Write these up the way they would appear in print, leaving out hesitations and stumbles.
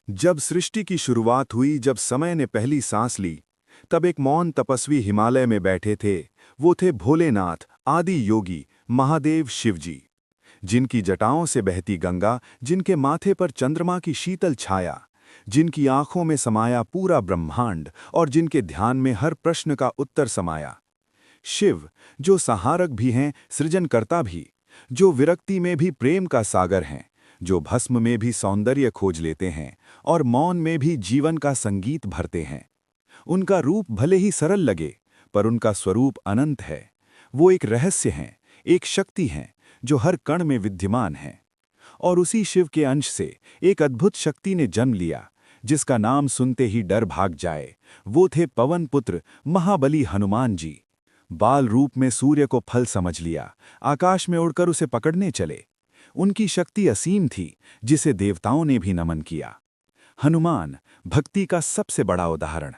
जब सृष्टि की शुरुआत हुई, जब समय ने पहली सांस ली, तब एक मौन तपस्वी हिमालय में बैठे थे। वो थे भोलेनाथ, आदि योगी, महादेव शिवजी। जिनकी जटाओं से बहती गंगा, जिनके माथे पर चंद्रमा की शीतल छाया, जिनकी आंखों में समाया पूरा ब्रह्मांड और जिनके ध्यान में हर प्रश्न का उत्तर समाया। शिव, जो संहारक भी हैं, सृजनकर्ता भी, जो विरक्ति में भी प्रेम का सागर हैं, जो भस्म में भी सौंदर्य खोज लेते हैं और मौन में भी जीवन का संगीत भरते हैं। उनका रूप भले ही सरल लगे, पर उनका स्वरूप अनंत है। वो एक रहस्य हैं, एक शक्ति हैं, जो हर कण में विद्यमान है। और उसी शिव के अंश से एक अद्भुत शक्ति ने जन्म लिया, जिसका नाम सुनते ही डर भाग जाए। वो थे पवन पुत्र महाबली हनुमान जी। बाल रूप में सूर्य को फल समझ लिया, आकाश में उड़कर उसे पकड़ने चले। उनकी शक्ति असीम थी, जिसे देवताओं ने भी नमन किया। हनुमान, भक्ति का सबसे बड़ा उदाहरण,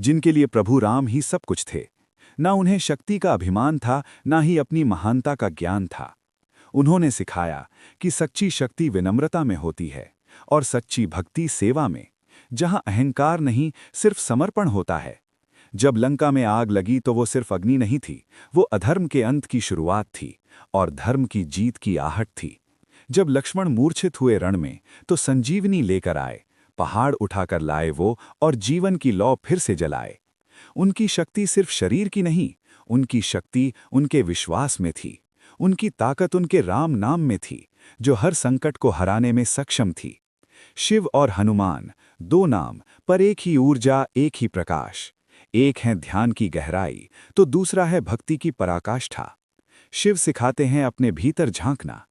जिनके लिए प्रभु राम ही सब कुछ थे। ना उन्हें शक्ति का अभिमान था, ना ही अपनी महानता का ज्ञान था। उन्होंने सिखाया कि सच्ची शक्ति विनम्रता में होती है और सच्ची भक्ति सेवा में, जहां अहंकार नहीं, सिर्फ समर्पण होता है। जब लंका में आग लगी तो वो सिर्फ अग्नि नहीं थी, वो अधर्म के अंत की शुरुआत थी और धर्म की जीत की आहट थी। जब लक्ष्मण मूर्छित हुए रण में, तो संजीवनी लेकर आए, पहाड़ उठाकर लाए वो और जीवन की लौ फिर से जलाए। उनकी शक्ति सिर्फ शरीर की नहीं, उनकी शक्ति उनके विश्वास में थी। उनकी ताकत उनके राम नाम में थी, जो हर संकट को हराने में सक्षम थी। शिव और हनुमान, दो नाम पर एक ही ऊर्जा, एक ही प्रकाश। एक है ध्यान की गहराई, तो दूसरा है भक्ति की पराकाष्ठा। शिव सिखाते हैं अपने भीतर झांकना,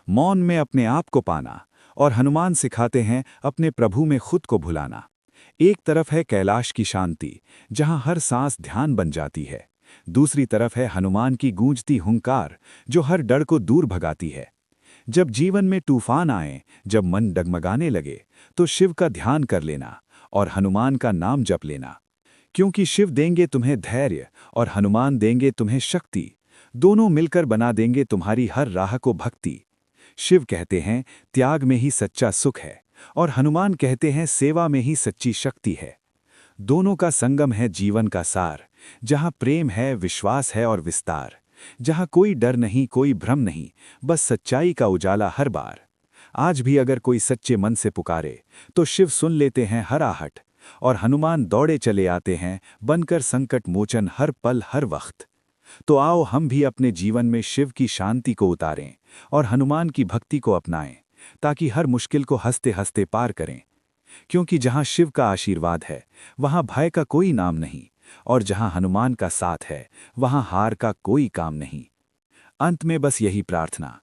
मौन में अपने आप को पाना, और हनुमान सिखाते हैं अपने प्रभु में खुद को भुलाना। एक तरफ है कैलाश की शांति, जहां हर सांस ध्यान बन जाती है। दूसरी तरफ है हनुमान की गूंजती हुंकार, जो हर डर को दूर भगाती है। जब जीवन में तूफान आए, जब मन डगमगाने लगे, तो शिव का ध्यान कर लेना और हनुमान का नाम जप लेना। क्योंकि शिव देंगे तुम्हें धैर्य और हनुमान देंगे तुम्हें शक्ति। दोनों मिलकर बना देंगे तुम्हारी हर राह को भक्ति। शिव कहते हैं त्याग में ही सच्चा सुख है, और हनुमान कहते हैं सेवा में ही सच्ची शक्ति है। दोनों का संगम है जीवन का सार, जहां प्रेम है, विश्वास है और विस्तार। जहां कोई डर नहीं, कोई भ्रम नहीं, बस सच्चाई का उजाला हर बार। आज भी अगर कोई सच्चे मन से पुकारे, तो शिव सुन लेते हैं हर आहट, और हनुमान दौड़े चले आते हैं, बनकर संकट मोचन हर पल हर वक्त। तो आओ हम भी अपने जीवन में शिव की शांति को उतारें और हनुमान की भक्ति को अपनाएं, ताकि हर मुश्किल को हंसते हंसते पार करें। क्योंकि जहां शिव का आशीर्वाद है, वहां भय का कोई नाम नहीं, और जहां हनुमान का साथ है, वहां हार का कोई काम नहीं। अंत में बस यही प्रार्थना,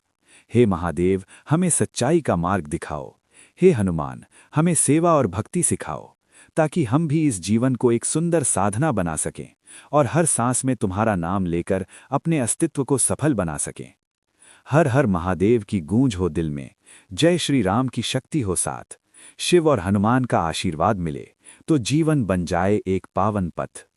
हे महादेव, हमें सच्चाई का मार्ग दिखाओ। हे हनुमान, हमें सेवा और भक्ति सिखाओ, ताकि हम भी इस जीवन को एक सुंदर साधना बना सकें और हर सांस में तुम्हारा नाम लेकर अपने अस्तित्व को सफल बना सकें। हर हर महादेव की गूंज हो दिल में, जय श्री राम की शक्ति हो साथ। शिव और हनुमान का आशीर्वाद मिले, तो जीवन बन जाए एक पावन पथ।